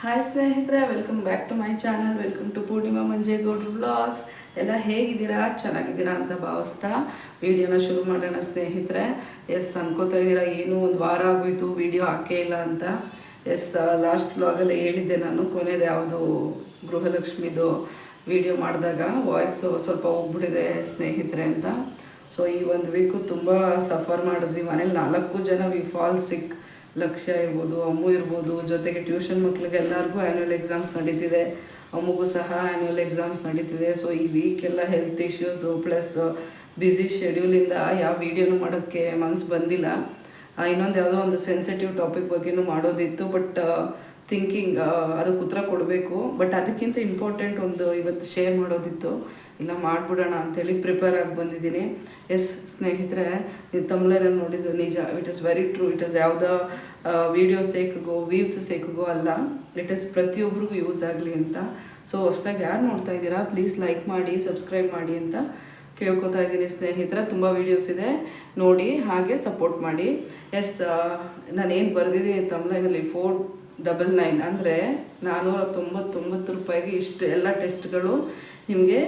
Hi ಸ್ನೇಹಿತರೆ, welcome back to my channel. Welcome to Purnima ಮಂಜೇಗೌಡ್ರು vlogs. ಎಲ್ಲ ಹೇಗಿದ್ದೀರಾ? ಚೆನ್ನಾಗಿದ್ದೀರಾ ಅಂತ ಭಾವಿಸ್ತಾ ವಿಡಿಯೋನ ಶುರು ಮಾಡೋಣ ಸ್ನೇಹಿತರೆ. ಅನ್ಕೋತಾ ಇದ್ದೀರಾ ಏನು ಒಂದು ವಾರ ಆಗೋಯ್ತು ವಿಡಿಯೋ ಹಾಕೇ ಇಲ್ಲ ಅಂತ. ಲಾಸ್ಟ್ ವ್ಲಾಗಲ್ಲಿ ಹೇಳಿದ್ದೆ ನಾನು, ಕೊನೆಯದು ಯಾವುದು ಗೃಹಲಕ್ಷ್ಮಿದು ವಿಡಿಯೋ ಮಾಡಿದಾಗ ವಾಯ್ಸ್ ಸ್ವಲ್ಪ ಹೋಗ್ಬಿಟ್ಟಿದೆ ಸ್ನೇಹಿತರೆ ಅಂತ. ಸೊ ಈ ಒಂದು ವೀಕು ತುಂಬ ಸಫರ್ ಮಾಡಿದ್ವಿ ಮನೇಲಿ. 4 ಜನ ವಿ ಫಾಲ್ ಸಿಕ್. ಲಕ್ಷ್ಯ ಇರ್ಬೋದು, ಅಮ್ಮು ಇರ್ಬೋದು, ಜೊತೆಗೆ ಟ್ಯೂಷನ್ ಮಕ್ಳಿಗೆ ಎಲ್ಲರಿಗೂ ಆ್ಯನ್ಯುವಲ್ ಎಕ್ಸಾಮ್ಸ್ ನಡೀತಿದೆ. ಅಮ್ಮಗೂ ಸಹ ಆ್ಯನ್ಯುವಲ್ ಎಕ್ಸಾಮ್ಸ್ ನಡೀತಿದೆ. ಸೊ ಈ ವೀಕೆಲ್ಲ ಹೆಲ್ತ್ ಇಶ್ಯೂಸು ಪ್ಲಸ್ ಬ್ಯುಸಿ ಶೆಡ್ಯೂಲಿಂದ ಯಾವ ವೀಡಿಯೋನು ಮಾಡೋಕ್ಕೆ ಮನಸ್ಸು ಬಂದಿಲ್ಲ. ಇನ್ನೊಂದು ಯಾವುದೋ ಒಂದು ಸೆನ್ಸಿಟಿವ್ ಟಾಪಿಕ್ ಬಗ್ಗೆನೂ ಮಾಡೋದಿತ್ತು, ಬಟ್ ಥಿಂಕಿಂಗ್ ಅದಕ್ಕೆ ಉತ್ತರ ಕೊಡಬೇಕು. ಬಟ್ ಅದಕ್ಕಿಂತ ಇಂಪಾರ್ಟೆಂಟ್ ಒಂದು ಇವತ್ತು ಶೇರ್ ಮಾಡೋದಿತ್ತು, ಇಲ್ಲ ಮಾಡಿಬಿಡೋಣ ಅಂಥೇಳಿ ಪ್ರಿಪೇರ್ ಆಗಿ ಬಂದಿದ್ದೀನಿ. ಸ್ನೇಹಿತರೆ, ನೀವು ತಮ್ಲೈನಲ್ಲಿ ನೋಡಿದ್ದು ನಿಜ. It is very true. It is ಯಾವುದೋ ವೀಡಿಯೋ ಸೇಕ್ಗೋ ವ್ಯೂಸ್ ಸೇಕ್ಗೋ ಅಲ್ಲ, ಇಟ್ ಇಸ್ ಪ್ರತಿಯೊಬ್ಬರಿಗೂ ಯೂಸ್ ಆಗಲಿ ಅಂತ. ಸೊ ಹೊಸ್ದಾಗಿ ಯಾರು ನೋಡ್ತಾ ಇದ್ದೀರಾ, ಪ್ಲೀಸ್ ಲೈಕ್ ಮಾಡಿ, ಸಬ್ಸ್ಕ್ರೈಬ್ ಮಾಡಿ ಅಂತ ಕೇಳ್ಕೊತಾ ಇದ್ದೀನಿ ಸ್ನೇಹಿತರೆ. ತುಂಬ ವೀಡಿಯೋಸ್ ಇದೆ, ನೋಡಿ, ಹಾಗೆ ಸಪೋರ್ಟ್ ಮಾಡಿ. ನಾನೇನು ಬರೆದಿದ್ದೀನಿ ತಮ್ಲೈನಲ್ಲಿ 499 ಅಂದರೆ 499 ರೂಪಾಯಿಗೆ ಇಷ್ಟು ಎಲ್ಲ ಟೆಸ್ಟ್ಗಳು ನಿಮಗೆ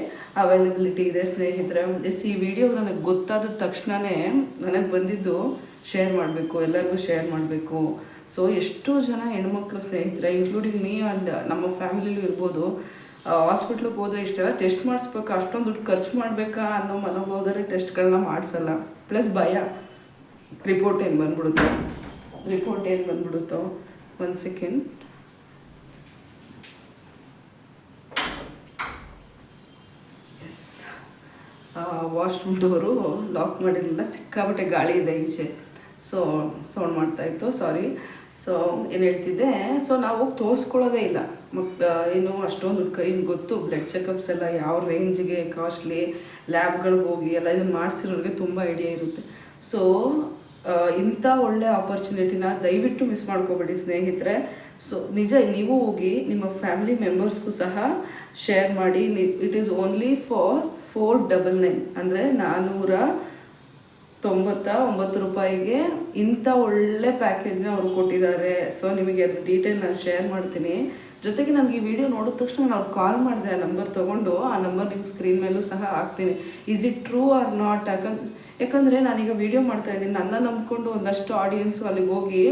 ಅವೈಲಬಿಲಿಟಿ ಇದೆ ಸ್ನೇಹಿತರೆ. ಈ ವಿಡಿಯೋ ನನಗೆ ಗೊತ್ತಾದ ತಕ್ಷಣವೇ ನನಗೆ ಬಂದಿದ್ದು ಶೇರ್ ಮಾಡಬೇಕು, ಎಲ್ಲರಿಗೂ ಶೇರ್ ಮಾಡಬೇಕು. ಸೊ ಎಷ್ಟೋ ಜನ ಹೆಣ್ಮಕ್ಳು ಸ್ನೇಹಿತರೆ, ಇನ್ಕ್ಲೂಡಿಂಗ್ ಮೀ ಆ್ಯಂಡ್ ನಮ್ಮ ಫ್ಯಾಮಿಲಿಲೂ ಇರ್ಬೋದು, ಹಾಸ್ಪಿಟ್ಲಿಗೆ ಹೋದರೆ ಇಷ್ಟೆಲ್ಲ ಟೆಸ್ಟ್ ಮಾಡಿಸ್ಬೇಕು, ಅಷ್ಟೊಂದು ದುಡ್ಡು ಖರ್ಚು ಮಾಡಬೇಕಾ ಅನ್ನೋ ಮನೋಭಾವದಲ್ಲಿ ಟೆಸ್ಟ್ಗಳನ್ನ ಮಾಡಿಸಲ್ಲ. ಪ್ಲಸ್ ಭಯ, ರಿಪೋರ್ಟ್ ಏನು ಬಂದ್ಬಿಡುತ್ತೋ. ಒಂದು ಸೆಕೆಂಡ್. ವಾಶ್ರೂಮ್ ಡೋರು ಲಾಕ್ ಮಾಡಿರಲಿಲ್ಲ, ಸಿಕ್ಕಾಬಟ್ಟೆ ಗಾಳಿ ಇದೆ ಈಚೆ, ಸೊ ಸೌಂಡ್ ಮಾಡ್ತಾಯಿತ್ತು, ಸಾರಿ. ಸೊ ಏನು ಹೇಳ್ತಿದ್ದೆ, ಸೊ ನಾವು ಹೋಗಿ ತೋರಿಸ್ಕೊಳ್ಳೋದೇ ಇಲ್ಲ. ಏನು ಅಷ್ಟೊಂದು ದುಡ್ಡು ಇನ್ನು ಗೊತ್ತು, ಬ್ಲಡ್ ಚೆಕಪ್ಸ್ ಎಲ್ಲ ಯಾವ ರೇಂಜ್ಗೆ ಕಾಸ್ಟ್ಲಿ, ಲ್ಯಾಬ್ಗಳಿಗೆ ಹೋಗಿ ಎಲ್ಲ ಇದನ್ನು ಮಾಡಿಸಿರೋರಿಗೆ ತುಂಬ ಐಡಿಯಾ ಇರುತ್ತೆ. ಸೊ ಇಂಥ ಒಳ್ಳೆ ಆಪರ್ಚುನಿಟಿನ ದಯವಿಟ್ಟು ಮಿಸ್ ಮಾಡ್ಕೋಬೇಡಿ ಸ್ನೇಹಿತರೆ. ಸೊ ನಿಜ, ನೀವು ಹೋಗಿ ನಿಮ್ಮ ಫ್ಯಾಮಿಲಿ ಮೆಂಬರ್ಸ್ಗೂ ಸಹ ಶೇರ್ ಮಾಡಿ. ಇಟ್ ಈಸ್ ಓನ್ಲಿ ಫಾರ್ 499 ಅಂದರೆ 499 ರೂಪಾಯಿಗೆ ಇಂಥ ಒಳ್ಳೆ ಪ್ಯಾಕೇಜ್ನ ಅವರು ಕೊಟ್ಟಿದ್ದಾರೆ. ಸೊ ನಿಮಗೆ ಅದ್ರ ಡೀಟೇಲ್ ನಾನು ಶೇರ್ ಮಾಡ್ತೀನಿ. ಜೊತೆಗೆ ನನಗೆ ಈ ವಿಡಿಯೋ ನೋಡಿದ ತಕ್ಷಣ ನಾನು ಕಾಲ್ ಮಾಡಿದೆ, ಆ ನಂಬರ್ ತೊಗೊಂಡು ಆ ನಂಬರ್ ನಿಮ್ಗೆ ಸ್ಕ್ರೀನ್ ಮೇಲೂ ಸಹ ಹಾಕ್ತೀನಿ. Is it true or not? ಯಾಕಂದರೆ ನಾನೀಗ ವೀಡಿಯೋ ಮಾಡ್ತಾಯಿದ್ದೀನಿ, ನನ್ನ ನಂಬ್ಕೊಂಡು ಒಂದಷ್ಟು ಆಡಿಯನ್ಸು ಅಲ್ಲಿಗೆ ಹೋಗಿ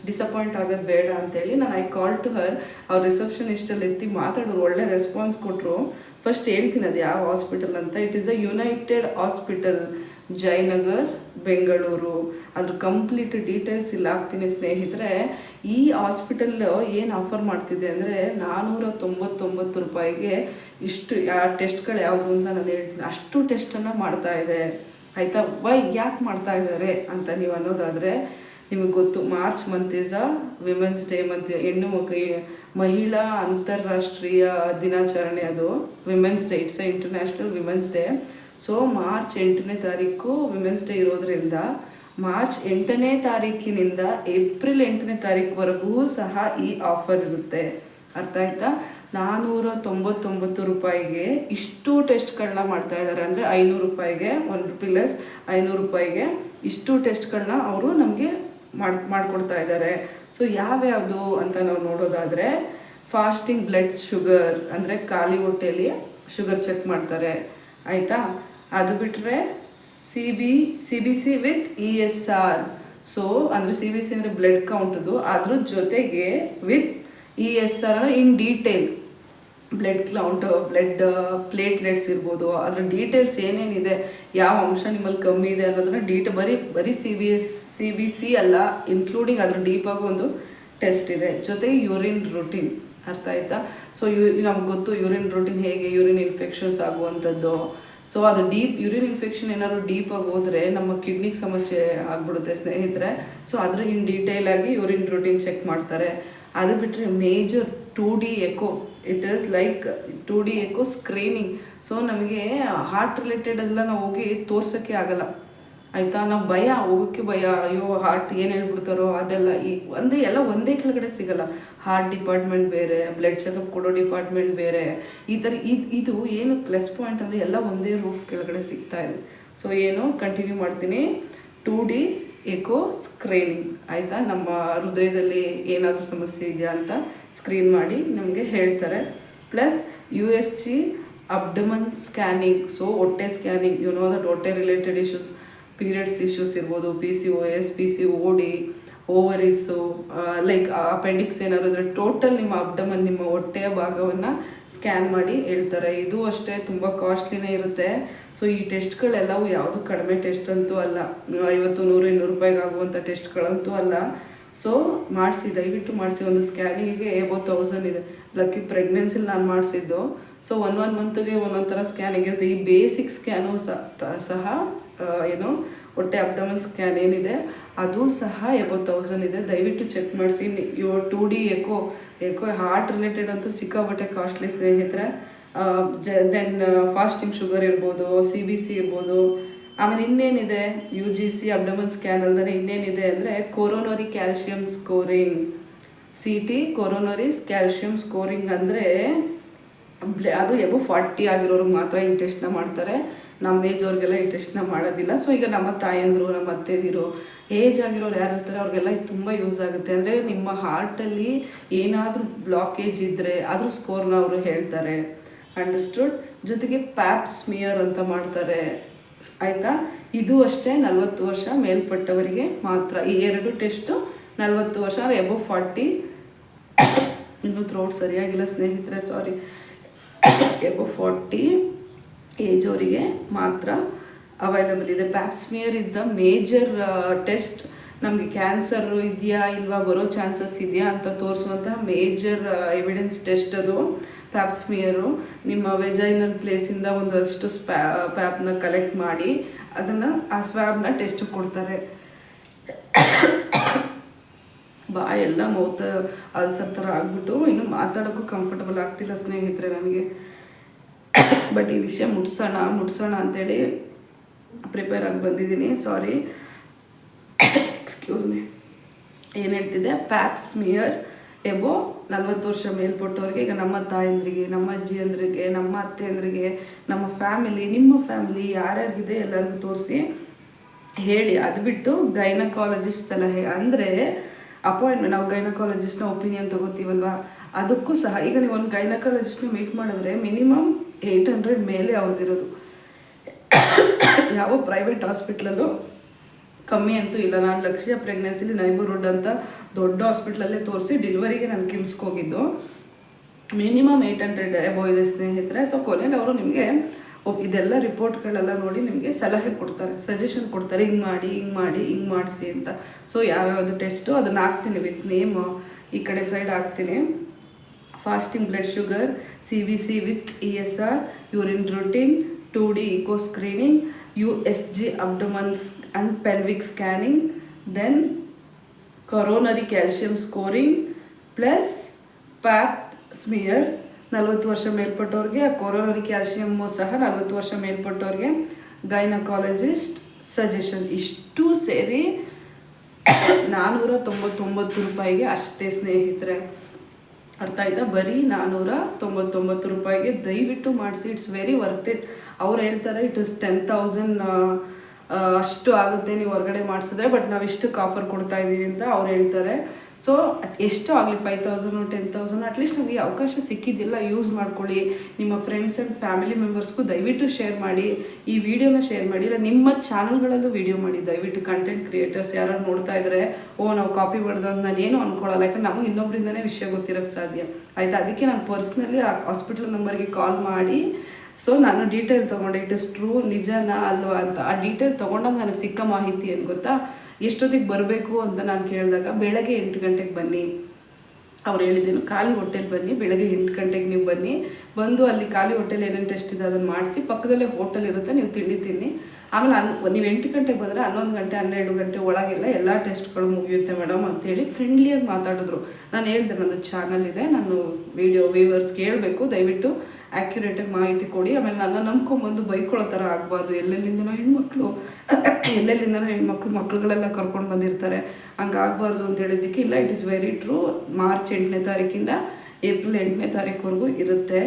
ಡಿಸಪಾಯಿಂಟ್ ಆಗೋದು ಬೇಡ ಅಂತೇಳಿ ನಾನು ಐ ಕಾಲ್ ಟು ಹರ್. ಅವ್ರ ರಿಸೆಪ್ಷನಿಸ್ಟಲ್ಲಿ ಎತ್ತಿ ಮಾತಾಡೋರು, ಒಳ್ಳೆ ರೆಸ್ಪಾನ್ಸ್ ಕೊಟ್ಟರು. ಫಸ್ಟ್ ಹೇಳ್ತೀನಿ ಅದು ಯಾವ ಹಾಸ್ಪಿಟಲ್ ಅಂತ. It is a United hospital, Jayanagar, Bengaluru. ಅದ್ರ ಕಂಪ್ಲೀಟ್ ಡೀಟೇಲ್ಸ್ ಇಲ್ಲಿ ಹಾಕ್ತೀನಿ ಸ್ನೇಹಿತರೆ. ಈ ಹಾಸ್ಪಿಟಲ್ ಏನು ಆಫರ್ ಮಾಡ್ತಿದೆ ಅಂದರೆ 499 ರೂಪಾಯಿಗೆ ಇಷ್ಟು ಟೆಸ್ಟ್ಗಳು ಯಾವುದು ಅಂತ ನಾನು ಹೇಳ್ತೀನಿ. ಅಷ್ಟು ಟೆಸ್ಟನ್ನು ಮಾಡ್ತಾ ಇದೆ, ಆಯಿತಾ. ಯಾಕೆ ಮಾಡ್ತಾ ಇದ್ದಾರೆ ಅಂತ ನೀವು ಅನ್ನೋದಾದರೆ, ನಿಮಗೆ ಗೊತ್ತು, March month is a women's day month. ಮಹಿಳಾ ಅಂತಾರಾಷ್ಟ್ರೀಯ ದಿನಾಚರಣೆ ಅದು, women's day. It's a international women's day. So March 8ನೇ ತಾರೀಕು ವಿಮೆನ್ಸ್ ಡೇ ಇರೋದ್ರಿಂದ ಮಾರ್ಚ್ 8ನೇ ತಾರೀಕಿನಿಂದ ಏಪ್ರಿಲ್ 8ನೇ ತಾರೀಕುವರೆಗೂ ಸಹ ಈ ಆಫರ್ ಇರುತ್ತೆ. ಅರ್ಥ ಆಯ್ತಾ? 499 ರೂಪಾಯಿಗೆ ಇಷ್ಟು ಟೆಸ್ಟ್ಗಳನ್ನ ಮಾಡ್ತಾ ಇದ್ದಾರೆ. ಅಂದರೆ 500 ರೂಪಾಯಿಗೆ, 1 ರೂಪಾಯಿ ಲೆಸ್, 500 ರೂಪಾಯಿಗೆ ಇಷ್ಟು ಟೆಸ್ಟ್ಗಳನ್ನ ಅವರು ನಮಗೆ ಮಾಡಿಕೊಡ್ತಾ ಇದ್ದಾರೆ. ಸೊ ಯಾವ್ಯಾವುದು ಅಂತ ನಾವು ನೋಡೋದಾದರೆ, ಫಾಸ್ಟಿಂಗ್ ಬ್ಲಡ್ ಶುಗರ್ ಅಂದರೆ ಖಾಲಿ ಹೊಟ್ಟೆಯಲ್ಲಿ ಶುಗರ್ ಚೆಕ್ ಮಾಡ್ತಾರೆ, ಆಯಿತಾ. ಅದು ಬಿಟ್ಟರೆ CBC ವಿತ್ ESR. ಸೊ ಅಂದರೆ CBC ಅಂದರೆ ಬ್ಲಡ್ ಕೌಂಟದು, ಅದ್ರ ಜೊತೆಗೆ ವಿತ್ ESR ಅಂದರೆ in detail blood count, blood platelets ಇರ್ಬೋದು, ಅದರ ಡೀಟೇಲ್ಸ್ ಏನೇನಿದೆ, ಯಾವ ಅಂಶ ನಿಮ್ಮಲ್ಲಿ ಕಮ್ಮಿ ಇದೆ ಅನ್ನೋದನ್ನ ಬರೀ CBC ಅಲ್ಲ, ಇನ್ಕ್ಲೂಡಿಂಗ್ ಅದ್ರ ಡೀಪಾಗಿ ಒಂದು ಟೆಸ್ಟ್ ಇದೆ. ಜೊತೆಗೆ ಯೂರಿನ್ ರೂಟೀನ್, ಅರ್ಥ ಆಯ್ತಾ. ಸೊ ನಮ್ಗೆ ಗೊತ್ತು ಯೂರಿನ್ ರೂಟೀನ್ ಹೇಗೆ ಯೂರಿನ್ ಇನ್ಫೆಕ್ಷನ್ಸ್ ಆಗುವಂಥದ್ದು. ಸೊ ಅದು ಯೂರಿನ್ ಇನ್ಫೆಕ್ಷನ್ ಏನಾದ್ರು ಡೀಪಾಗಿ ಹೋದರೆ ನಮ್ಮ ಕಿಡ್ನಿಗೆ ಸಮಸ್ಯೆ ಆಗ್ಬಿಡುತ್ತೆ ಸ್ನೇಹಿತರೆ. ಸೊ ಅದ್ರ ಇನ್ ಡೀಟೇಲಾಗಿ ಯೂರಿನ್ ರೂಟೀನ್ ಚೆಕ್ ಮಾಡ್ತಾರೆ. ಅದು ಬಿಟ್ಟರೆ major 2D echo, it is like 2D echo screening. So ನಮಗೆ ಹಾರ್ಟ್ ರಿಲೇಟೆಡ್ ಎಲ್ಲ ನಾವು ಹೋಗಿ ತೋರ್ಸೋಕ್ಕೆ ಆಗಲ್ಲ, ಆಯಿತಾ. ನಾವು ಹೋಗೋಕ್ಕೆ ಭಯ, ಅಯ್ಯೋ ಹಾರ್ಟ್ ಏನು ಹೇಳ್ಬಿಡ್ತಾರೋ ಅದೆಲ್ಲ. ಎಲ್ಲ ಒಂದೇ ಕೆಳಗಡೆ ಸಿಗಲ್ಲ. ಹಾರ್ಟ್ ಡಿಪಾರ್ಟ್ಮೆಂಟ್ ಬೇರೆ, ಬ್ಲಡ್ ಚೆಕಪ್ ಕೊಡೋ ಡಿಪಾರ್ಟ್ಮೆಂಟ್ ಬೇರೆ. ಈ ಥರ ಇದು ಏನು ಪ್ಲಸ್ ಪಾಯಿಂಟ್ ಅಂದರೆ ಎಲ್ಲ ಒಂದೇ ರೂಫ್ ಕೆಳಗಡೆ ಸಿಗ್ತಾ ಇದೆ. ಸೊ ಕಂಟಿನ್ಯೂ ಮಾಡ್ತೀನಿ. 2D ಎಕೋ ಸ್ಕ್ರೀನಿಂಗ್ ಆಯಿತಾ. ನಮ್ಮ ಹೃದಯದಲ್ಲಿ ಏನಾದರೂ ಸಮಸ್ಯೆ ಇದೆಯಾ ಅಂತ ಸ್ಕ್ರೀನ್ ಮಾಡಿ ನಮಗೆ ಹೇಳ್ತಾರೆ. Plus USG abdomen scanning, so ಹೊಟ್ಟೆ ಸ್ಕ್ಯಾನಿಂಗ್, ಯು ನೋ ದಟ್ ಹೊಟ್ಟೆ ರಿಲೇಟೆಡ್ ಇಶ್ಯೂಸ್, ಪೀರಿಯಡ್ಸ್ ಇಶ್ಯೂಸ್ ಇರ್ಬೋದು, PCOS, PCOD, ಓವರೀಸು, ಲೈಕ್ ಅಪೆಂಡಿಕ್ಸ್ ಏನಾದ್ರು ಇದ್ರೆ ಟೋಟಲ್ ನಿಮ್ಮ ಅಬ್ಡಮನ್, ನಿಮ್ಮ ಹೊಟ್ಟೆಯ ಭಾಗವನ್ನು ಸ್ಕ್ಯಾನ್ ಮಾಡಿ ಹೇಳ್ತಾರೆ. ಇದು ಅಷ್ಟೇ ತುಂಬ ಕಾಸ್ಟ್ಲಿನೇ ಇರುತ್ತೆ. ಸೊ ಈ ಟೆಸ್ಟ್ಗಳೆಲ್ಲವೂ ಯಾವುದು ಕಡಿಮೆ ಟೆಸ್ಟ್ ಅಂತೂ ಅಲ್ಲ, 50, 100, 200 ರೂಪಾಯಿಗೆ ಆಗುವಂಥ ಟೆಸ್ಟ್ಗಳಂತೂ ಅಲ್ಲ. ಸೊ ಮಾಡಿಸಿ, ದಯವಿಟ್ಟು ಮಾಡಿಸಿ. ಒಂದು ಸ್ಕ್ಯಾನಿಂಗಿಗೆ ಎಬೌವ್ 1000 ಇದೆ. ಲಕ್ಕಿ ಪ್ರೆಗ್ನೆನ್ಸಿಲಿ ನಾನು ಮಾಡಿಸಿದ್ದು. ಸೊ ಒನ್ ಮಂತ್ಗೆ ಒಂದೊಂದು ಥರ ಸ್ಕ್ಯಾನಿಂಗ್ ಇರುತ್ತೆ. ಈ ಬೇಸಿಕ್ ಸ್ಕ್ಯಾನು ಸಹ ಏನು ಹೊಟ್ಟೆ ಅಬ್ಡಮನ್ ಸ್ಕ್ಯಾನ್ ಏನಿದೆ ಅದು ಸಹ ಎಬೌವ್ 1000 ಇದೆ. ದಯವಿಟ್ಟು ಚೆಕ್ ಮಾಡಿಸಿ. 2D ಎಕೋ ಹಾರ್ಟ್ ರಿಲೇಟೆಡ್ ಅಂತೂ ಸಿಕ್ಕಾಬಟ್ಟೆ ಕಾಸ್ಟ್ಲಿ ಸ್ನೇಹಿತರೆ. ದೆನ್ ಫಾಸ್ಟಿಂಗ್ ಶುಗರ್ ಇರ್ಬೋದು, CBC ಇರ್ಬೋದು. ಆಮೇಲೆ ಇನ್ನೇನಿದೆ, UGC ಅಬ್ಡಮನ್ ಸ್ಕ್ಯಾನ್ ಅಲ್ದೇ ಇನ್ನೇನಿದೆ ಅಂದರೆ coronary calcium scoring, CT coronary calcium scoring. ಅಂದರೆ ಅದು ಎಬೋ 40 ಆಗಿರೋರಿಗೆ ಮಾತ್ರ ಈ ಟೆಸ್ಟ್ನ ಮಾಡ್ತಾರೆ. ನಮ್ಮ ಏಜ್ ಅವ್ರಿಗೆಲ್ಲ ಈ ಟೆಸ್ಟ್ನ ಮಾಡೋದಿಲ್ಲ. ಸೊ ಈಗ ನಮ್ಮ ತಾಯಂದರು, ನಮ್ಮ ಅತ್ತೆದಿರು, ಏಜ್ ಆಗಿರೋರು ಯಾರು ಇರ್ತಾರೆ ಅವ್ರಿಗೆಲ್ಲ ಇದು ತುಂಬ ಯೂಸ್ ಆಗುತ್ತೆ. ಅಂದರೆ ನಿಮ್ಮ ಹಾರ್ಟಲ್ಲಿ ಏನಾದರೂ ಬ್ಲಾಕೇಜ್ ಇದ್ದರೆ ಅದ್ರ ಸ್ಕೋರ್ನ ಅವರು ಹೇಳ್ತಾರೆ. ಅಂಡರ್ಸ್ಟುಡ್. ಜೊತೆಗೆ ಪ್ಯಾಪ್ ಸ್ಮಿಯರ್ ಅಂತ ಮಾಡ್ತಾರೆ ಆಯಿತಾ. ಇದು ಅಷ್ಟೇ 40 ವರ್ಷ ಮೇಲ್ಪಟ್ಟವರಿಗೆ ಮಾತ್ರ. ಈ 2 ಟೆಸ್ಟು 40 ವರ್ಷ ಅಂದರೆ ಎಬೋ 40. ಇನ್ನೂ ಥ್ರೋಟ್ ಸರಿಯಾಗಿಲ್ಲ ಸ್ನೇಹಿತರೆ, ಸಾರಿ. ಎಬೋ 40 ಏಜ್ ಅವರಿಗೆ ಮಾತ್ರ ಅವೈಲಬಲ್ ಇದೆ. ಪ್ಯಾಪ್ smear is the major test. ನಮಗೆ ಕ್ಯಾನ್ಸರು ಇದೆಯಾ ಇಲ್ವಾ, ಬರೋ ಚಾನ್ಸಸ್ ಇದೆಯಾ ಅಂತ ತೋರಿಸುವಂತಹ ಮೇಜರ್ ಎವಿಡೆನ್ಸ್ ಟೆಸ್ಟ್ ಅದು ಪ್ಯಾಪ್ ಸ್ಮಿಯರು. ನಿಮ್ಮ ವೆಜೈನಲ್ ಪ್ಲೇಸಿಂದ ಒಂದಷ್ಟು ಪ್ಯಾಪ್ನ ಕಲೆಕ್ಟ್ ಮಾಡಿ ಅದನ್ನು ಆ ಸ್ವ್ಯಾಬ್ನ ಟೆಸ್ಟ್ ಕೊಡ್ತಾರೆ. ಬಾಯೆಲ್ಲ ಮೌತ್ ಅಲ್ಸರ್ ಥರ ಆಗ್ಬಿಟ್ಟು ಇನ್ನು ಮಾತಾಡೋಕ್ಕೂ ಕಂಫರ್ಟಬಲ್ ಆಗ್ತಿಲ್ಲ ಸ್ನೇಹಿತರೆ ನನಗೆ. ಬಟ್ ಈ ವಿಷಯ ಮುಟ್ಸೋಣ ಅಂತೇಳಿ ಪ್ರಿಪೇರ್ ಆಗಿ ಬಂದಿದ್ದೀನಿ. ಸಾರಿ, ಎಕ್ಸ್ಕ್ಯೂಸ್ ಮೀ. ಏನು ಹೇಳ್ತಿದ್ದೆ, ಪ್ಯಾಪ್ ಸ್ಮಿಯರ್ ಎಬೋ 40 ವರ್ಷ ಮೇಲ್ಪಟ್ಟವ್ರಿಗೆ. ಈಗ ನಮ್ಮ ತಾಯಂದ್ರಿಗೆ, ನಮ್ಮ ಅಜ್ಜಿಯಂದ್ರಿಗೆ, ನಮ್ಮ ಅತ್ತೆಯಂದ್ರಿಗೆ, ನಮ್ಮ ಫ್ಯಾಮಿಲಿ, ನಿಮ್ಮ ಫ್ಯಾಮಿಲಿ ಯಾರ್ಯಾರಿಗಿದೆ ಎಲ್ಲರಿಗೂ ತೋರಿಸಿ ಹೇಳಿ. ಅದು ಬಿಟ್ಟು ಗೈನಕಾಲಜಿಸ್ಟ್ ಸಲಹೆ ಅಂದರೆ ಅಪಾಯಿಂಟ್ಮೆಂಟ್, ನಾವು ಗೈನಕಾಲಜಿಸ್ಟ್ನ ಒಪಿನಿಯನ್ ತೊಗೋತೀವಲ್ವ, ಅದಕ್ಕೂ ಸಹ ಈಗ ನೀವು ಒಂದು ಗೈನಕಾಲಜಿಸ್ಟ್ನ ಮೀಟ್ ಮಾಡಿದ್ರೆ ಮಿನಿಮಮ್ 800 ಮೇಲೆ ಅವ್ರದ್ದಿರೋದು. ಯಾವ ಪ್ರೈವೇಟ್ ಹಾಸ್ಪಿಟ್ಲಲ್ಲೂ ಕಮ್ಮಿ ಅಂತೂ ಇಲ್ಲ. ನಾನು ಲಕ್ಷ್ಯ ಪ್ರೆಗ್ನೆನ್ಸಿಲಿ ನೈಬರ್ಹುಡ್ ಅಂತ ದೊಡ್ಡ ಹಾಸ್ಪಿಟ್ಲಲ್ಲೇ ತೋರಿಸಿ ಡೆಲಿವರಿಗೆ ನಾನು ಕಿಮ್ಸ್ಗೆ ಹೋಗಿದ್ದು. ಮಿನಿಮಮ್ 800 ಎಬೋ ಇದೆ ಸ್ನೇಹಿತರೆ. ಸೊ ಕೊನೆಯಲ್ಲಿ ಅವರು ನಿಮಗೆ ಇದೆಲ್ಲ ರಿಪೋರ್ಟ್ಗಳೆಲ್ಲ ನೋಡಿ ನಿಮಗೆ ಸಲಹೆ ಕೊಡ್ತಾರೆ, ಸಜೆಷನ್ ಕೊಡ್ತಾರೆ, ಹಿಂಗೆ ಮಾಡಿಸಿ ಅಂತ. ಸೊ ಯಾವ್ಯಾವುದು ಟೆಸ್ಟು ಅದನ್ನು ಹಾಕ್ತೀನಿ ವಿತ್ ನೇಮ್ ಈ ಕಡೆ ಸೈಡ್ ಹಾಕ್ತೀನಿ. Fasting blood sugar, CBC with ESR, urine routine, 2D echo screening, USG abdomen and pelvic scanning, then coronary calcium scoring plus pap smear. 40 ವರ್ಷ ಮೇಲ್ಪಟ್ಟವ್ರಿಗೆ ಕೊರೋನರಿ ಕ್ಯಾಲ್ಶಿಯಮ್ಮು ಸಹ 40 ವರ್ಷ ಮೇಲ್ಪಟ್ಟವ್ರಿಗೆ ಗೈನಕಾಲಜಿಸ್ಟ್ ಸಜೆಷನ್. ಇಷ್ಟು ಸೇರಿ 499 ರೂಪಾಯಿಗೆ ಅಷ್ಟೇ ಸ್ನೇಹಿತರೆ. ಅರ್ಥ ಆಯ್ತಾ? ಬರೀ 499 ರೂಪಾಯಿಗೆ ದಯವಿಟ್ಟು ಮಾಡಿಸಿ. It's very worth it. ಅವ್ರು ಹೇಳ್ತಾರೆ ಇಟ್ ಇಸ್ 10,000 ಅಷ್ಟು ಆಗುತ್ತೆ ನೀವು ಹೊರಗಡೆ ಮಾಡಿಸಿದ್ರೆ, ಬಟ್ ನಾವು ಇಷ್ಟಕ್ಕೆ ಆಫರ್ ಕೊಡ್ತಾ ಇದ್ದೀವಿ ಅಂತ ಅವ್ರು ಹೇಳ್ತಾರೆ. ಸೊ ಎಷ್ಟು ಆಗಲಿ 5,000 10,000 ಅಟ್ಲೀಸ್ಟ್ ನಮಗೆ ಅವಕಾಶ ಸಿಕ್ಕಿದ್ದಿಲ್ಲ, ಯೂಸ್ ಮಾಡ್ಕೊಳ್ಳಿ. ನಿಮ್ಮ ಫ್ರೆಂಡ್ಸ್ ಆ್ಯಂಡ್ ಫ್ಯಾಮಿಲಿ ಮೆಂಬರ್ಸ್ಗೂ ದಯವಿಟ್ಟು ಶೇರ್ ಮಾಡಿ, ಈ ವಿಡಿಯೋನ ಶೇರ್ ಮಾಡಿ. ಇಲ್ಲ ನಿಮ್ಮ ಚಾನಲ್ಗಳಲ್ಲೂ ವಿಡಿಯೋ ಮಾಡಿ ದಯವಿಟ್ಟು. ಕಂಟೆಂಟ್ ಕ್ರಿಯೇಟರ್ಸ್ ಯಾರು ನೋಡ್ತಾ ಇದ್ದಾರೆ, ನಾವು ಕಾಪಿ ಮಾಡಿದ್ರು ಅಂತ ನಾನೇನು ಅಂದ್ಕೊಳ್ಳಲ್ಲ, ಯಾಕಂದ್ರೆ ನಮಗೆ ಇನ್ನೊಬ್ಬರಿಂದನೇ ವಿಷಯ ಗೊತ್ತಿರೋಕ್ಕೆ ಸಾಧ್ಯ ಆಯಿತಾ. ಅದಕ್ಕೆ ನಾನು ಪರ್ಸ್ನಲಿ ಆ ಹಾಸ್ಪಿಟಲ್ ನಂಬರ್ಗೆ ಕಾಲ್ ಮಾಡಿ ಸೊ ನಾನು ಡೀಟೇಲ್ ತೊಗೊಂಡೆ, ಇಟ್ ಇಸ್ ಟ್ರೂ, ನಿಜನಾ ಅಲ್ವಾ ಅಂತ. ಆ ಡೀಟೇಲ್ ತೊಗೊಂಡಾಗ ನನಗೆ ಸಿಕ್ಕ ಮಾಹಿತಿ ಏನು ಗೊತ್ತಾ, ಎಷ್ಟೊತ್ತಿಗೆ ಬರಬೇಕು ಅಂತ ನಾನು ಕೇಳಿದಾಗ ಬೆಳಗ್ಗೆ 8 ಗಂಟೆಗೆ ಬನ್ನಿ ಅವ್ರು ಹೇಳಿದ್ದೇನು, ಖಾಲಿ ಹೊಟ್ಟೆಲಿ ಬನ್ನಿ, ಬೆಳಗ್ಗೆ 8 ಗಂಟೆಗೆ ನೀವು ಬನ್ನಿ, ಬಂದು ಅಲ್ಲಿ ಖಾಲಿ ಹೊಟ್ಟೆಲಿ ಏನೇನು ಟೆಸ್ಟ್ ಇದೆ ಅದನ್ನು ಮಾಡಿಸಿ, ಪಕ್ಕದಲ್ಲೇ ಹೋಟೆಲ್ ಇರುತ್ತೆ, ನೀವು ತಿಂಡಿ ತಿನ್ನಿ. ಆಮೇಲೆ ನೀವು 8 ಗಂಟೆಗೆ ಬಂದರೆ 11 ಗಂಟೆ 12 ಗಂಟೆ ಒಳಗೆಲ್ಲ ಎಲ್ಲ ಟೆಸ್ಟ್ಗಳು ಮುಗಿಯುತ್ತೆ ಮೇಡಮ್ ಅಂತೇಳಿ ಫ್ರೆಂಡ್ಲಿಯಾಗಿ ಮಾತಾಡಿದ್ರು. ನಾನು ಹೇಳಿದೆ ನನ್ನದು ಚಾನಲ್ ಇದೆ, ನಾನು ವಿಡಿಯೋ ವ್ಯೂವರ್ಸ್ ಕೇಳಬೇಕು, ದಯವಿಟ್ಟು ಆ್ಯಕ್ಯುರೇಟಾಗಿ ಮಾಹಿತಿ ಕೊಡಿ. ಆಮೇಲೆ ನನ್ನ ನಂಬ್ಕೊಂಬಂದು ಬೈಕೊಳ್ಳೋ ಥರ ಆಗಬಾರ್ದು. ಎಲ್ಲೆಲ್ಲಿಂದನೋ ಹೆಣ್ಮಕ್ಳು ಮಕ್ಳುಗಳೆಲ್ಲ ಕರ್ಕೊಂಡು ಬಂದಿರ್ತಾರೆ, ಹಂಗಾಗಬಾರ್ದು ಅಂತ ಹೇಳಿದ್ದಕ್ಕೆ ಇಲ್ಲ, it is very true. March 8ನೇ ತಾರೀಕಿಂದ ಏಪ್ರಿಲ್ 8ನೇ ತಾರೀಕುವರೆಗೂ ಇರುತ್ತೆ.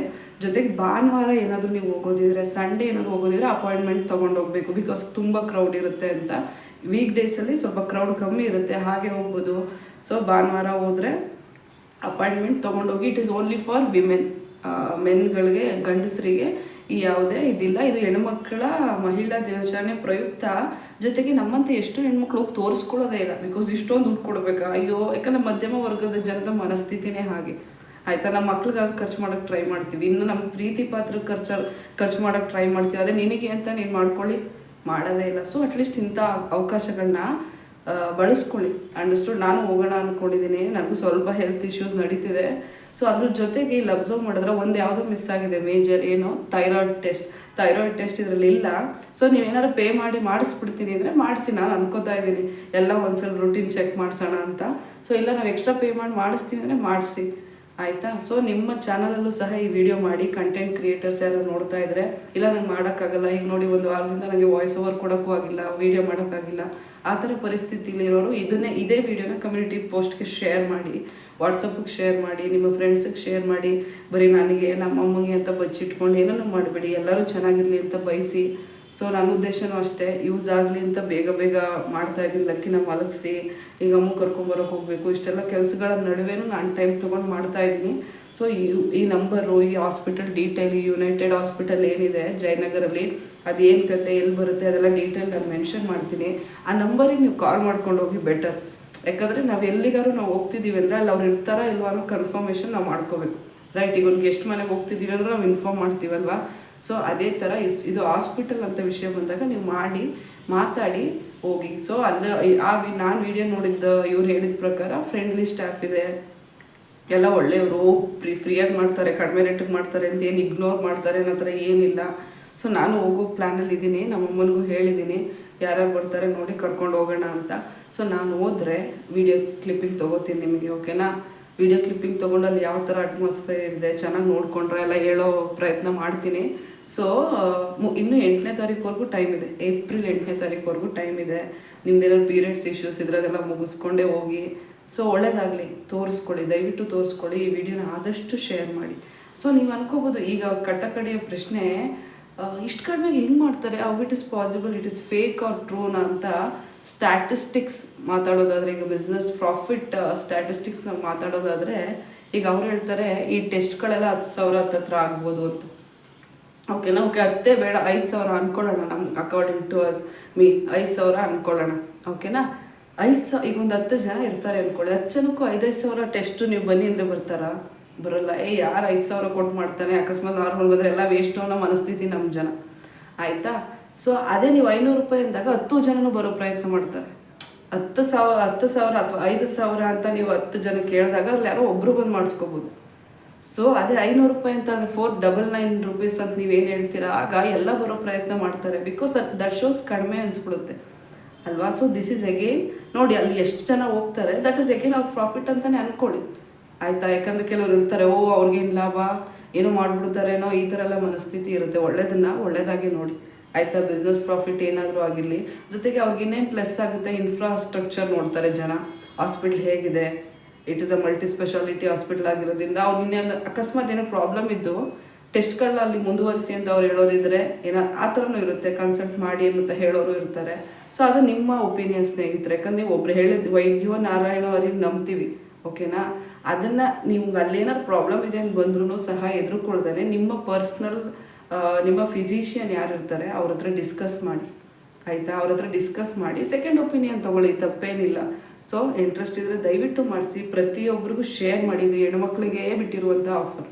ಜೊತೆಗೆ ಭಾನುವಾರ ಏನಾದರೂ ನೀವು ಹೋಗೋದಿದ್ರೆ, ಸಂಡೇ ಏನಾದರೂ ಹೋಗೋದಿದ್ರೆ ಅಪಾಯಿಂಟ್ಮೆಂಟ್ ತೊಗೊಂಡು ಹೋಗಬೇಕು, ಬಿಕಾಸ್ ತುಂಬ ಕ್ರೌಡ್ ಇರುತ್ತೆ ಅಂತ. ವೀಕ್ ಡೇಸಲ್ಲಿ ಸ್ವಲ್ಪ ಕ್ರೌಡ್ ಕಮ್ಮಿ ಇರುತ್ತೆ, ಹಾಗೆ ಹೋಗ್ಬೋದು. ಸೊ ಭಾನುವಾರ ಹೋದರೆ ಅಪಾಯಿಂಟ್ಮೆಂಟ್ ತೊಗೊಂಡೋಗಿ, it is only for women, ಮೆನ್ಗಳಿಗೆ, ಗಂಡಸರಿಗೆ ಈ ಯಾವುದೇ ಇದಿಲ್ಲ. ಇದು ಹೆಣ್ಮಕ್ಳ ಮಹಿಳಾ ದಿನಾಚರಣೆ ಪ್ರಯುಕ್ತ. ಜೊತೆಗೆ ನಮ್ಮಂತೆ ಎಷ್ಟು ಹೆಣ್ಮಕ್ಳು ಹೋಗಿ ತೋರಿಸ್ಕೊಳ್ಳೋದೇ ಇಲ್ಲ, ಬಿಕಾಸ್ ಇಷ್ಟೊಂದು ದುಡ್ಡು ಕೊಡಬೇಕಾ, ಅಯ್ಯೋ, ಯಾಕಂದ್ರೆ ಮಧ್ಯಮ ವರ್ಗದ ಜನದ ಮನಸ್ಥಿತಿನೇ ಹಾಗೆ ಆಯಿತಾ. ನಮ್ಮ ಮಕ್ಳಿಗಾಗಿ ಖರ್ಚು ಮಾಡೋಕ್ಕೆ ಟ್ರೈ ಮಾಡ್ತೀವಿ, ಇನ್ನು ನಮ್ಮ ಪ್ರೀತಿ ಪಾತ್ರಕ್ಕೆ ಖರ್ಚು ಮಾಡೋಕ್ಕೆ ಟ್ರೈ ಮಾಡ್ತೀವಿ. ಅದೇ ನಿನಗೆ ಅಂತ ನೀನು ಮಾಡ್ಕೊಳ್ಳಿ, ಮಾಡೋದೇ ಇಲ್ಲ. ಸೊ ಅಟ್ಲೀಸ್ಟ್ ಇಂಥ ಅವಕಾಶಗಳನ್ನ ಬಳಸ್ಕೊಳ್ಳಿ. ಅಂಡರ್ಸ್ಟುಡ್. ನಾನು ಹೋಗೋಣ ಅಂದ್ಕೊಂಡಿದ್ದೀನಿ, ನನಗೂ ಸ್ವಲ್ಪ ಹೆಲ್ತ್ ಇಶ್ಯೂಸ್ ನಡೀತಿದೆ. ಸೊ ಅದ್ರ ಜೊತೆಗೆ ಇಲ್ಲಿ ಅಬ್ಸರ್ವ್ ಮಾಡಿದ್ರೆ ಒಂದು ಯಾವುದೋ ಮಿಸ್ ಆಗಿದೆ ಮೇಜರ್, ಏನು ಥೈರಾಯ್ಡ್ ಟೆಸ್ಟ್ ಇದರಲ್ಲಿ ಇಲ್ಲ. ಸೊ ನೀವೇನಾದ್ರು ಪೇ ಮಾಡಿ ಮಾಡಿಸ್ಬಿಡ್ತೀನಿ ಅಂದರೆ ಮಾಡಿಸಿ, ನಾನು ಅನ್ಕೋತಾ ಇದ್ದೀನಿ ಎಲ್ಲ ಒಂದ್ಸಲ ರೂಟೀನ್ ಚೆಕ್ ಮಾಡಿಸೋಣ ಅಂತ. ಸೊ ಇಲ್ಲ ನಾವು ಎಕ್ಸ್ಟ್ರಾ ಪೇ ಮಾಡಿ ಮಾಡಿಸ್ತೀವಿ ಅಂದರೆ ಮಾಡಿಸಿ, ಆಯಿತಾ. ಸೊ ನಿಮ್ಮ ಚಾನಲಲ್ಲೂ ಸಹ ಈ ವಿಡಿಯೋ ಮಾಡಿ, ಕಂಟೆಂಟ್ ಕ್ರಿಯೇಟರ್ಸ್ ಯಾರು ನೋಡ್ತಾ ಇದ್ರೆ, ಇಲ್ಲ ನಂಗೆ ಮಾಡೋಕ್ಕಾಗಲ್ಲ, ಈಗ ನೋಡಿ ಒಂದು ವಾರದಿಂದ ನನಗೆ ವಾಯ್ಸ್ ಓವರ್ ಕೊಡೋಕ್ಕೂ ಆಗಿಲ್ಲ, ವೀಡಿಯೋ ಮಾಡೋಕ್ಕಾಗಿಲ್ಲ, ಆ ಥರ ಪರಿಸ್ಥಿತಿಲಿರೋರು ಇದೇ ವಿಡಿಯೋನ ಕಮ್ಯುನಿಟಿ ಪೋಸ್ಟ್ಗೆ ಶೇರ್ ಮಾಡಿ, ವಾಟ್ಸಪ್ಪಿಗೆ ಶೇರ್ ಮಾಡಿ, ನಿಮ್ಮ ಫ್ರೆಂಡ್ಸಿಗೆ ಶೇರ್ ಮಾಡಿ. ಬರೀ ನನಗೆ ನಮ್ಮ ಅಮ್ಮಗೆ ಅಂತ ಬಚ್ಚಿಟ್ಕೊಂಡು ಏನೂ ಮಾಡಬೇಡಿ, ಎಲ್ಲರೂ ಚೆನ್ನಾಗಿರಲಿ ಅಂತ ಬಯಸಿ. ಸೊ ನನ್ನ ಉದ್ದೇಶನೂ ಅಷ್ಟೇ, ಯೂಸ್ ಆಗಲಿ ಅಂತ ಬೇಗ ಮಾಡ್ತಾಯಿದ್ದೀನಿ. ಲಕ್ಕಿನ ಮಲಗಿಸಿ ಈಗ ಅಮ್ಮ ಕರ್ಕೊಂಬರೋಕೆ ಹೋಗಬೇಕು, ಇಷ್ಟೆಲ್ಲ ಕೆಲಸಗಳ ನಡುವೆನೂ ನಾನು ಟೈಮ್ ತೊಗೊಂಡು ಮಾಡ್ತಾಯಿದ್ದೀನಿ. ಸೊ ಈ ನಂಬರು, ಈ ಹಾಸ್ಪಿಟಲ್ ಡೀಟೇಲ್, ಈ ಯುನೈಟೆಡ್ ಹಾಸ್ಪಿಟಲ್ ಏನಿದೆ ಜಯನಗರಲ್ಲಿ, ಅದೇನು ಕತೆ, ಎಲ್ಲಿ ಬರುತ್ತೆ, ಅದೆಲ್ಲ ಡೀಟೇಲ್ ನಾನು ಮೆನ್ಷನ್ ಮಾಡ್ತೀನಿ. ಆ ನಂಬರಿಗೆ ನೀವು ಕಾಲ್ ಮಾಡ್ಕೊಂಡು ಹೋಗಿ ಬೆಟರ್. ಯಾಕಂದರೆ ನಾವು ಎಲ್ಲಿಗಾರು ನಾವು ಹೋಗ್ತಿದ್ದೀವಿ ಅಂದರೆ ಅಲ್ಲಿ ಅವ್ರು ಇರ್ತಾರಾ ಇಲ್ವಾ ಅನ್ನೋ ಕನ್ಫರ್ಮೇಷನ್ ನಾವು ಮಾಡ್ಕೋಬೇಕು, ರೈಟ್. ಈಗ ಒಂದು ಗೆಸ್ಟ್ ಮನೆಗೆ ಹೋಗ್ತಿದ್ದೀವಿ ಅಂದ್ರೆ ನಾವು ಇನ್ಫಾರ್ಮ್ ಮಾಡ್ತೀವಲ್ವಾ. ಸೊ ಅದೇ ಥರ ಇದು ಹಾಸ್ಪಿಟಲ್ ಅಂತ ವಿಷಯ ಬಂದಾಗ ನೀವು ಮಾತಾಡಿ ಹೋಗಿ. ಸೊ ನಾನು ವಿಡಿಯೋ ನೋಡಿದ್ದ ಇವ್ರು ಹೇಳಿದ ಪ್ರಕಾರ ಫ್ರೆಂಡ್ಲಿ ಸ್ಟಾಫ್ ಇದೆ, ಎಲ್ಲ ಒಳ್ಳೆಯವರು, ಫ್ರೀಯಾಗಿ ಮಾಡ್ತಾರೆ, ಕಡಿಮೆ ರೇಟಿಗೆ ಮಾಡ್ತಾರೆ ಅಂತ ಏನು ಇಗ್ನೋರ್ ಮಾಡ್ತಾರೆ ಅನ್ನೋ ಥರ ಏನಿಲ್ಲ. ಸೊ ನಾನು ಹೋಗೋ ಪ್ಲ್ಯಾನಲ್ಲಿ ಇದ್ದೀನಿ, ನಮ್ಮ ಅಮ್ಮನಿಗೂ ಹೇಳಿದ್ದೀನಿ ಯಾರ್ಯಾರು ಬರ್ತಾರೆ ನೋಡಿ ಕರ್ಕೊಂಡು ಹೋಗೋಣ ಅಂತ. ಸೊ ನಾನು ಹೋದರೆ ವಿಡಿಯೋ ಕ್ಲಿಪ್ಪಿಂಗ್ ತೊಗೋತೀನಿ ನಿಮಗೆ, ಓಕೆನಾ. ವಿಡಿಯೋ ಕ್ಲಿಪ್ಪಿಂಗ್ ತೊಗೊಂಡು ಅಲ್ಲಿ ಯಾವ ಥರ ಅಟ್ಮಾಸ್ಫಿಯರ್ ಇದೆ ಚೆನ್ನಾಗಿ ನೋಡಿಕೊಂಡ್ರೆ ಎಲ್ಲ ಹೇಳೋ ಪ್ರಯತ್ನ ಮಾಡ್ತೀನಿ. ಸೊ ಇನ್ನೂ 8ನೇ ತಾರೀಕುವರೆಗೂ ಟೈಮ್ ಇದೆ, ಏಪ್ರಿಲ್ 8ನೇ ತಾರೀಕುವರೆಗೂ ಟೈಮ್ ಇದೆ. ನಿಮ್ದೇನಾದ್ರು ಪೀರಿಯಡ್ಸ್ ಇಶ್ಯೂಸ್ ಇದ್ರೆ ಅದೆಲ್ಲ ಮುಗಿಸ್ಕೊಂಡೇ ಹೋಗಿ. ಸೊ ಒಳ್ಳೇದಾಗಲಿ, ತೋರಿಸ್ಕೊಳ್ಳಿ, ದಯವಿಟ್ಟು ತೋರಿಸ್ಕೊಳ್ಳಿ. ಈ ವಿಡಿಯೋನ ಆದಷ್ಟು ಶೇರ್ ಮಾಡಿ. ಸೊ ನೀವು ಅನ್ಕೋಬೋದು ಈಗ ಕಟ್ಟಕಡೆಯ ಪ್ರಶ್ನೆ, ಇಷ್ಟು ಕಡಿಮೆಗೆ ಹೆಂಗೆ ಮಾಡ್ತಾರೆ, how it is possible, it is fake or ಟ್ರೂನ ಅಂತ ಸ್ಟ್ಯಾಟಿಸ್ಟಿಕ್ಸ್ ಮಾತಾಡೋದಾದರೆ, ಈಗ ಬಿಸ್ನೆಸ್ ಪ್ರಾಫಿಟ್ ಸ್ಟ್ಯಾಟಿಸ್ಟಿಕ್ಸ್ನ ಮಾತಾಡೋದಾದರೆ, ಈಗ ಅವ್ರು ಹೇಳ್ತಾರೆ ಈ ಟೆಸ್ಟ್ಗಳೆಲ್ಲ 10,000 ಹತ್ರ ಆಗ್ಬೋದು ಅಂತ. ಓಕೆನಾ, ಓಕೆ, ಅದೇ ಬೇಡ, 5,000 ಅಂದ್ಕೊಳ್ಳೋಣ, ನಮ್ಗೆ ಅಕಾರ್ಡಿಂಗ್ ಟು ಅಸ್ 5,000 ಅಂದ್ಕೊಳ್ಳೋಣ, ಓಕೆನಾ. 5,000 ಈಗ ಒಂದು 10 ಜನ ಇರ್ತಾರೆ ಅಂದ್ಕೊಳ್ಳಿ, 10 ಜನಕ್ಕೂ 5,000 ಟೆಸ್ಟು ನೀವು ಬನ್ನಿ ಅಂದರೆ ಬರ್ತಾರಾ? ಬರೋಲ್ಲ. ಯಾರು 5,000 ಕೊಟ್ಟು ಮಾಡ್ತಾನೆ, ಅಕಸ್ಮಾತ್ ನಾರ್ಮಲ್ ಬಂದರೆ ಎಲ್ಲ ವೇಸ್ಟು ಅನ್ನೋ ಮನಸ್ಥಿತಿ ನಮ್ಮ ಜನ, ಆಯಿತಾ. ಸೊ ಅದೇ ನೀವು 500 ರೂಪಾಯಿ ಅಂದಾಗ 10 ಜನನೂ ಬರೋ ಪ್ರಯತ್ನ ಮಾಡ್ತಾರೆ. 10,000 ಅಥವಾ 5,000 ಅಂತ ನೀವು 10 ಜನ ಕೇಳಿದಾಗ ಅಲ್ಲಿ ಯಾರೋ ಒಬ್ಬರು ಬಂದು ಮಾಡಿಸ್ಕೋಬೋದು. ಸೊ ಅದೇ 500 ರೂಪಾಯಿ ಅಂತ ಅಂದರೆ 499 ರೂಪೀಸ್ ಅಂತ ನೀವೇನು ಹೇಳ್ತೀರಾ, ಆಗ ಎಲ್ಲ ಬರೋ ಪ್ರಯತ್ನ ಮಾಡ್ತಾರೆ. ಬಿಕಾಸ್ ದಟ್ ಶೋಸ್ ಕಡಿಮೆ ಅನಿಸ್ಬಿಡುತ್ತೆ ಅಲ್ವಾ. ಸೊ ದಿಸ್ ಈಸ್ ಅಗೇನ್ ನೋಡಿ, ಅಲ್ಲಿ ಎಷ್ಟು ಜನ ಹೋಗ್ತಾರೆ, ದಟ್ ಈಸ್ ಅಗೇನ್ ಅವ್ರ ಪ್ರಾಫಿಟ್ ಅಂತಲೇ ಅಂದ್ಕೊಳ್ಳಿ, ಆಯಿತಾ. ಯಾಕಂದರೆ ಕೆಲವರು ಇರ್ತಾರೆ, ಅವ್ರಿಗೇನು ಲಾಭ, ಏನೋ ಮಾಡಿಬಿಡ್ತಾರೇನೋ, ಈ ಥರ ಎಲ್ಲ ಮನಸ್ಥಿತಿ ಇರುತ್ತೆ. ಒಳ್ಳೆಯದನ್ನು ಒಳ್ಳೆಯದಾಗಿ ನೋಡಿ, ಆಯಿತಾ. ಬಿಸ್ನೆಸ್ ಪ್ರಾಫಿಟ್ ಏನಾದರೂ ಆಗಿರಲಿ, ಜೊತೆಗೆ ಅವ್ರಿಗೆ ಇನ್ನೇನು ಪ್ಲಸ್ ಆಗುತ್ತೆ, ಇನ್ಫ್ರಾಸ್ಟ್ರಕ್ಚರ್ ನೋಡ್ತಾರೆ ಜನ. ಹಾಸ್ಪಿಟ್ಲ್ ಹೇಗಿದೆ, it is a multi speciality hospital ಆಗಿರೋದ್ರಿಂದ ಅವ್ರು ಇನ್ನೇನು ಅಕಸ್ಮಾತ್ ಏನೋ ಪ್ರಾಬ್ಲಮ್ ಇದ್ದು ಟೆಸ್ಟ್ಗಳನ್ನ ಅಲ್ಲಿ ಮುಂದುವರಿಸಿ ಅಂತ ಅವ್ರು ಹೇಳೋದಿದ್ರೆ ಏನೋ ಆ ಥರನೂ ಇರುತ್ತೆ, ಕನ್ಸಲ್ಟ್ ಮಾಡಿ ಅಂತ ಹೇಳೋರು ಇರ್ತಾರೆ. ಸೊ ಅದು ನಿಮ್ಮ ಒಪಿನಿಯನ್ ಸ್ನೇಹಿತರೆ, ಯಾಕಂದ್ರೆ ನೀವು ಒಬ್ರು ಹೇಳಿದ ವೈದ್ಯೋ ನಾರಾಯಣ ಅವರಿಗೆ ನಂಬ್ತೀವಿ, ಓಕೆನಾ. ಅದನ್ನು ನಿಮ್ಗೆ ಅಲ್ಲೇನಾದ್ರು ಪ್ರಾಬ್ಲಮ್ ಇದೆ ಅಂತ ಬಂದ್ರೂ ಸಹ ಎದುರುಕೊಳ್ದೇ ನಿಮ್ಮ ಪರ್ಸ್ನಲ್ ನಿಮ್ಮ ಫಿಸಿಷಿಯನ್ ಯಾರು ಇರ್ತಾರೆ ಅವ್ರ ಹತ್ರ ಡಿಸ್ಕಸ್ ಮಾಡಿ, ಆಯಿತಾ. ಅವ್ರ ಹತ್ರ ಡಿಸ್ಕಸ್ ಮಾಡಿ ಸೆಕೆಂಡ್ ಒಪಿನಿಯನ್ ತೊಗೊಳ್ಳಿ, ತಪ್ಪೇನಿಲ್ಲ. ಸೊ ಇಂಟ್ರೆಸ್ಟ್ ಇದ್ದರೆ ದಯವಿಟ್ಟು ಮಾಡಿಸಿ, ಪ್ರತಿಯೊಬ್ಬರಿಗೂ ಶೇರ್ ಮಾಡಿ. ಇದು ಹೆಣ್ಮಕ್ಳಿಗೆ ಬಿಟ್ಟಿರುವಂಥ ಆಫರ್,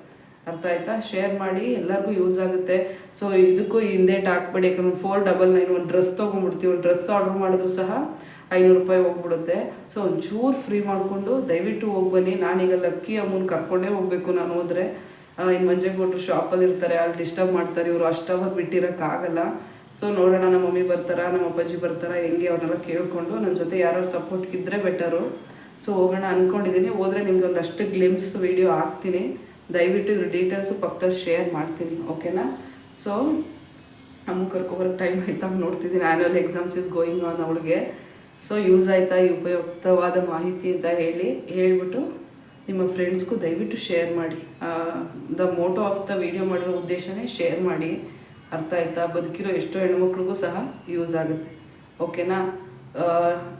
ಅರ್ಥ ಆಯ್ತಾ. ಶೇರ್ ಮಾಡಿ, ಎಲ್ಲರಿಗೂ ಯೂಸ್ ಆಗುತ್ತೆ. ಸೊ ಇದಕ್ಕೂ ಹಿಂದೇಟ್ ಹಾಕ್ಬೇಡಿ, ಯಾಕಂದ್ರೆ 499 ಒಂದು ಡ್ರೆಸ್ ತೊಗೊಂಡ್ಬಿಡ್ತೀವಿ, ಒಂದು ಡ್ರೆಸ್ ಆರ್ಡ್ರ್ ಮಾಡಿದ್ರು ಸಹ 500 ರೂಪಾಯಿ ಹೋಗ್ಬಿಡುತ್ತೆ. ಸೊ ಒಂಚೂರು ಫ್ರೀ ಮಾಡಿಕೊಂಡು ದಯವಿಟ್ಟು ಹೋಗಿ ಬನ್ನಿ. ನಾನೀಗ ಲಕ್ಕಿ ಅಮ್ಮನ ಕರ್ಕೊಂಡೇ ಹೋಗಬೇಕು ನಾನು ಹೋದರೆ. ಇನ್ನು ಮಂಜೇಗೌಡರು ಶಾಪಲ್ಲಿ ಇರ್ತಾರೆ, ಅಲ್ಲಿ ಡಿಸ್ಟರ್ಬ್ ಮಾಡ್ತಾರೆ, ಇವರು ಅಷ್ಟೊತ್ತು ಬಿಟ್ಟಿರೋಕ್ಕಾಗಲ್ಲ. ಸೊ ನೋಡೋಣ, ನಮ್ಮ ಮಮ್ಮಿ ಬರ್ತಾರಾ, ನಮ್ಮ ಅಪ್ಪಾಜಿ ಬರ್ತಾರಾ, ಹೆಂಗೆ ಅವ್ರನ್ನೆಲ್ಲ ಕೇಳಿಕೊಂಡು ನನ್ನ ಜೊತೆ ಯಾರು ಸಪೋರ್ಟ್ಗಿದ್ದರೆ ಬೆಟರು. ಸೊ ಹೋಗೋಣ ಅಂದ್ಕೊಂಡಿದ್ದೀನಿ. ಹೋದರೆ ನಿಮ್ಗೆ ಒಂದಷ್ಟು ಗ್ಲಿಮ್ಸ್ ವೀಡಿಯೋ ಹಾಕ್ತೀನಿ, ದಯವಿಟ್ಟು ಇದ್ರ ಡೀಟೇಲ್ಸು ಪಕ್ಕದಲ್ಲಿ ಶೇರ್ ಮಾಡ್ತೀನಿ, ಓಕೆನಾ. ಸೊ ಅಮ್ಮ ಕರ್ಕೊಬರೋಕ್ಕೆ ಟೈಮ್ ಆಯ್ತಾ ನೋಡ್ತಿದ್ದೀನಿ. Annual exams is going on ಅವಳಿಗೆ. ಸೊ ಯೂಸ್ ಆಯಿತಾ ಈ ಉಪಯುಕ್ತವಾದ ಮಾಹಿತಿ ಅಂತ ಹೇಳ್ಬಿಟ್ಟು ನಿಮ್ಮ ಫ್ರೆಂಡ್ಸ್ಗೂ ದಯವಿಟ್ಟು ಶೇರ್ ಮಾಡಿ. The motto of the video ಮಾಡಿರೋ ಉದ್ದೇಶನೇ ಶೇರ್ ಮಾಡಿ, ಅರ್ಥ ಆಯ್ತಾ. ಬದುಕಿರೋ ಎಷ್ಟೋ ಹೆಣ್ಮಕ್ಳಿಗೂ ಸಹ ಯೂಸ್ ಆಗುತ್ತೆ, ಓಕೆನಾ.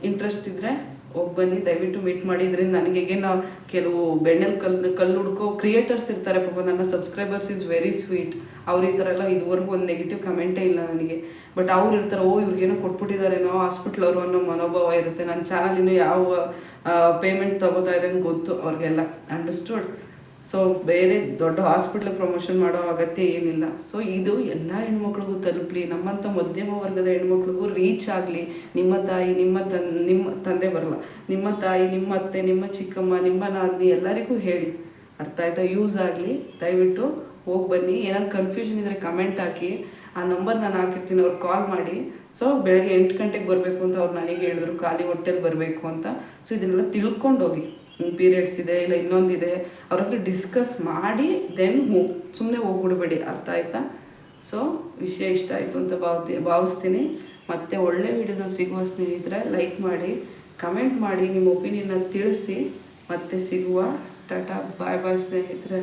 ಇಂಟ್ರೆಸ್ಟ್ ಇದ್ದರೆ ಹೋಗಿ ಬನ್ನಿ, ದಯವಿಟ್ಟು ಮೀಟ್ ಮಾಡಿ. ಇದರಿಂದ ನನಗೆ ನಾವು ಕೆಲವು ಬೆಣ್ಣೆಲ್ಲಿ ಕಲ್ಲು ಹುಡ್ಕೋ ಕ್ರಿಯೇಟರ್ಸ್ ಇರ್ತಾರೆ ಪಾಪ, ನನ್ನ ಸಬ್ಸ್ಕ್ರೈಬರ್ಸ್ ಈಸ್ ವೆರಿ ಸ್ವೀಟ್. ಅವ್ರು ಈ ಥರ ಎಲ್ಲ ಇದುವರೆಗೂ ಒಂದು ನೆಗೆಟಿವ್ ಕಮೆಂಟೇ ಇಲ್ಲ ನನಗೆ. ಬಟ್ ಅವ್ರು ಇರ್ತಾರೆ, ಇವ್ರಿಗೇನೋ ಕೊಟ್ಬಿಟ್ಟಿದ್ದಾರೇನೋ ಹಾಸ್ಪಿಟ್ಲ್ ಅವರು ಅನ್ನೋ ಮನೋಭಾವ ಇರುತ್ತೆ. ನನ್ನ ಚಾನಲ್ ಇನ್ನೂ ಯಾವ ಪೇಮೆಂಟ್ ತೊಗೋತಾ ಇದೆ ಅಂತ ಗೊತ್ತು ಅವ್ರಿಗೆಲ್ಲ, ಅಂಡರ್ಸ್ಟುಡ್. ಸೊ ಬೇರೆ ದೊಡ್ಡ ಹಾಸ್ಪಿಟ್ಲಿಗೆ ಪ್ರಮೋಷನ್ ಮಾಡೋ ಅಗತ್ಯ ಏನಿಲ್ಲ. ಸೊ ಇದು ಎಲ್ಲ ಹೆಣ್ಮಕ್ಳಿಗೂ ತಲುಪಲಿ, ನಮ್ಮಂಥ ಮಧ್ಯಮ ವರ್ಗದ ಹೆಣ್ಮಕ್ಳಿಗೂ ರೀಚ್ ಆಗಲಿ. ನಿಮ್ಮ ತಾಯಿ, ನಿಮ್ಮ ತಂದೆ ಬರಲ್ಲ, ನಿಮ್ಮ ತಾಯಿ, ನಿಮ್ಮ ಅತ್ತೆ, ನಿಮ್ಮ ಚಿಕ್ಕಮ್ಮ, ನಿಮ್ಮ ನಾದಿನಿ ಎಲ್ಲರಿಗೂ ಹೇಳಿ, ಅರ್ಥ ಆಯ್ತಾ? ಯೂಸ್ ಆಗಲಿ. ದಯವಿಟ್ಟು ಹೋಗಿ ಬನ್ನಿ. ಏನಾದ್ರು ಕನ್ಫ್ಯೂಷನ್ ಇದ್ದರೆ ಕಮೆಂಟ್ ಹಾಕಿ, ಆ ನಂಬರ್ ನಾನು ಹಾಕಿರ್ತೀನಿ, ಅವ್ರು ಕಾಲ್ ಮಾಡಿ. ಸೊ ಬೆಳಗ್ಗೆ 8 ಗಂಟೆಗೆ ಬರಬೇಕು ಅಂತ ಅವ್ರು ನನಗೆ ಹೇಳಿದ್ರು, ಖಾಲಿ ಹೊಟ್ಟೆಲಿ ಬರಬೇಕು ಅಂತ. ಸೊ ಇದನ್ನೆಲ್ಲ ತಿಳ್ಕೊಂಡು ಹೋಗಿ, ಪೀರಿಯಡ್ಸ್ ಇದೆ ಇಲ್ಲ ಇನ್ನೊಂದಿದೆ, ಅವ್ರ ಹತ್ರ ಡಿಸ್ಕಸ್ ಮಾಡಿ ದೆನ್ ಸುಮ್ಮನೆ ಹೋಗ್ಬಿಡ್ಬೇಡಿ, ಅರ್ಥ ಆಯ್ತಾ? ಸೊ ವಿಷಯ ಇಷ್ಟ ಆಯಿತು ಅಂತ ಭಾವಿಸ್ತೀನಿ. ಮತ್ತು ಒಳ್ಳೆ ವಿಡಿಯೋನ ಸಿಗುವ ಸ್ನೇಹಿತರೆ ಲೈಕ್ ಮಾಡಿ, ಕಮೆಂಟ್ ಮಾಡಿ, ನಿಮ್ಮ ಒಪಿನಿಯನ್ನ ತಿಳಿಸಿ. ಮತ್ತೆ ಸಿಗುವ. ಟಾಟಾ, ಬಾಯ್ ಬಾಯ್ ಸ್ನೇಹಿತರೆ.